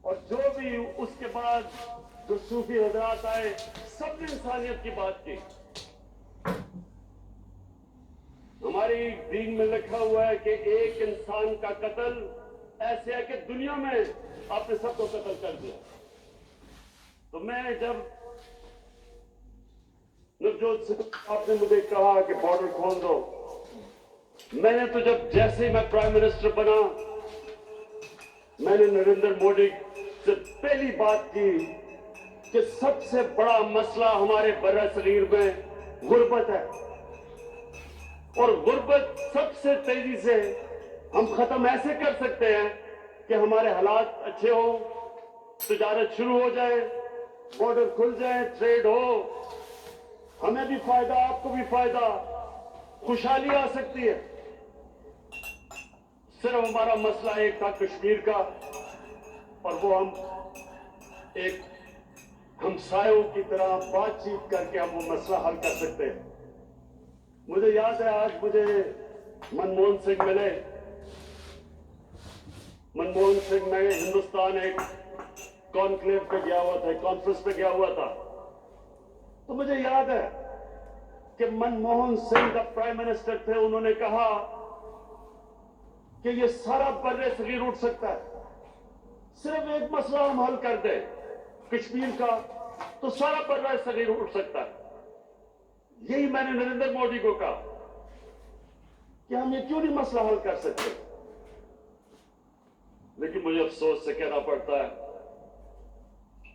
اور جو بھی اس کے بعد جو صوفی حضرات آئے سب نے انسانیت کی بات کی. ہماری دین میں لکھا ہوا ہے کہ ایک انسان کا قتل ایسے ہے کہ دنیا میں آپ نے سب کو قتل کر دیا. تو میں جب نوجوت سے آپ نے مجھے کہا کہ بارڈر کھول دو, میں نے تو جیسے ہی میں پرائم منسٹر بنا میں نے نریندر مودی سے پہلی بات کی کہ سب سے بڑا مسئلہ ہمارے برِ صغیر میں غربت ہے, اور غربت سب سے تیزی سے ہم ختم ایسے کر سکتے ہیں کہ ہمارے حالات اچھے ہوں, تجارت شروع ہو جائے, بارڈر کھل جائیں, ٹریڈ ہو, ہمیں بھی فائدہ, آپ کو بھی فائدہ, خوشحالی آ سکتی ہے. صرف ہمارا مسئلہ ایک تھا کشمیر کا, اور وہ ہم ایک ہمسایوں کی طرح بات چیت کر کے ہم وہ مسئلہ حل کر سکتے ہیں. مجھے یاد ہے آج مجھے منموہن سنگھ ملے. منموہن سنگھ میں ہندوستان ایک کانکلیو پہ گیا ہوا تھا, ایک کانفرنس پہ گیا ہوا تھا. تو مجھے یاد ہے کہ منموہن سنگھ جب پرائم منسٹر تھے انہوں نے کہا کہ یہ سارا برِ صغیر اٹھ سکتا ہے, صرف ایک مسئلہ ہم حل کر دیں کشمیر کا تو سارا برِ صغیر اٹھ سکتا ہے. یہی میں نے نریندر مودی کو کہا کہ ہم یہ کیوں نہیں مسئلہ حل کر سکتے. لیکن مجھے افسوس سے کہنا پڑتا ہے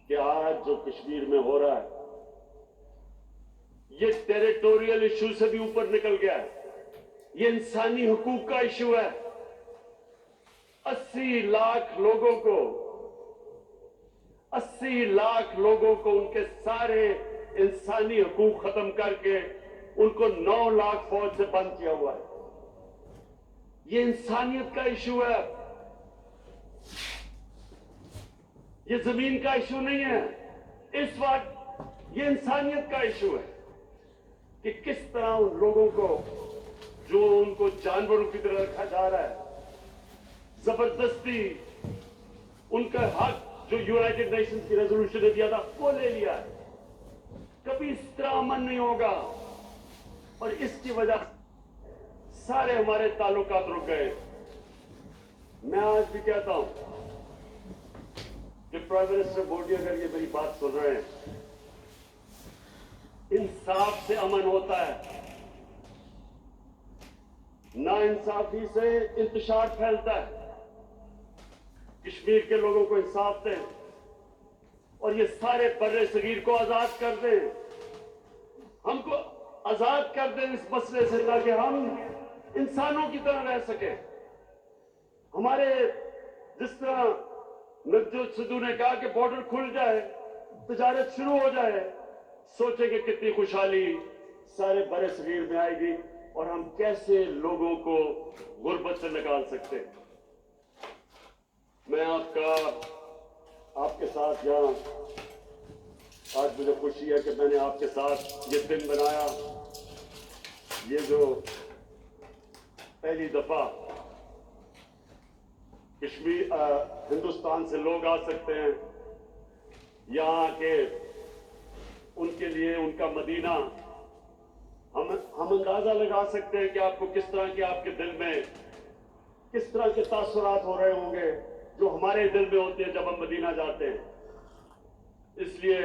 کہ آج جو کشمیر میں ہو رہا ہے یہ ٹیریٹوریل ایشو سے بھی اوپر نکل گیا ہے, یہ انسانی حقوق کا ایشو ہے. 80 لاکھ لوگوں کو ان کے سارے انسانی حقوق ختم کر کے ان کو 9 لاکھ فوج سے بند کیا ہوا ہے. یہ انسانیت کا ایشو ہے, یہ زمین کا ایشو نہیں ہے. اس وقت یہ انسانیت کا ایشو ہے کہ کس طرح ان لوگوں کو جو ان کو جانوروں کی طرح رکھا جا رہا ہے, زبردستی ان کا حق جو یونائٹڈ نیشنز کی ریزولوشن نے دیا تھا وہ لے لیا ہے. کبھی اس طرح امن نہیں ہوگا, اور اس کی وجہ سارے ہمارے تعلقات رک گئے. میں آج بھی کہتا ہوں کہ پرائم منسٹر مودی اگر یہ میری بات سن رہے ہیں, انصاف سے امن ہوتا ہے, نا انصافی سے انتشار پھیلتا ہے. کشمیر کے لوگوں کو انصاف دیں اور یہ سارے برِ صغیر کو آزاد کر دیں, ہم کو آزاد کر دیں اس مسئلے سے تاکہ ہم انسانوں کی طرح رہ سکیں. ہمارے جس طرح نوجوت سدھو نے کہا کہ بارڈر کھل جائے, تجارت شروع ہو جائے, سوچیں کہ کتنی خوشحالی سارے برِ صغیر میں آئے گی اور ہم کیسے لوگوں کو غربت سے نکال سکتے ہیں. میں آپ کے ساتھ یہاں آج مجھے خوشی ہے کہ میں نے آپ کے ساتھ یہ دن بنایا. یہ جو پہلی دفعہ کشمیر ہندوستان سے لوگ آ سکتے ہیں یہاں کے, ان کے لیے ان کا مدینہ ہم اندازہ لگا سکتے ہیں کہ آپ کو کس طرح کے آپ کے دل میں کس طرح کے تاثرات ہو رہے ہوں گے جو ہمارے دل میں ہوتے ہیں جب ہم مدینہ جاتے ہیں. اس لیے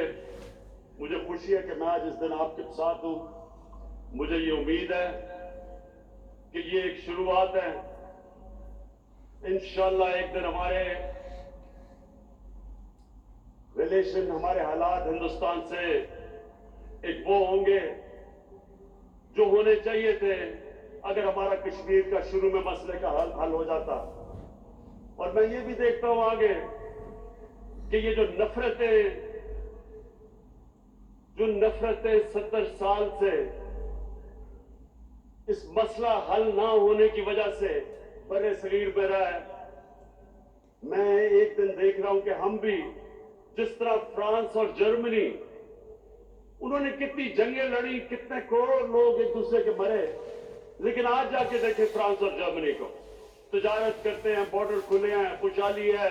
مجھے خوشی ہے کہ میں آج اس دن آپ کے ساتھ ہوں. مجھے یہ امید ہے کہ یہ ایک شروعات ہے. انشاءاللہ ایک دن ہمارے ریلیشن, ہمارے حالات ہندوستان سے ایک وہ ہوں گے جو ہونے چاہیے تھے اگر ہمارا کشمیر کا شروع میں مسئلے کا حل ہو جاتا. اور میں یہ بھی دیکھتا ہوں آگے کہ یہ جو نفرتیں 70 سال سے اس مسئلہ حل نہ ہونے کی وجہ سے برِ صغیر میں رہا ہے. میں ایک دن دیکھ رہا ہوں کہ ہم بھی جس طرح فرانس اور جرمنی انہوں نے کتنی جنگیں لڑی, کتنے کروڑ لوگ ایک دوسرے کے مرے, لیکن آج جا کے دیکھیں فرانس اور جرمنی کو, تجارت کرتے ہیں, بارڈر کھلے ہیں, خوشحالی ہے,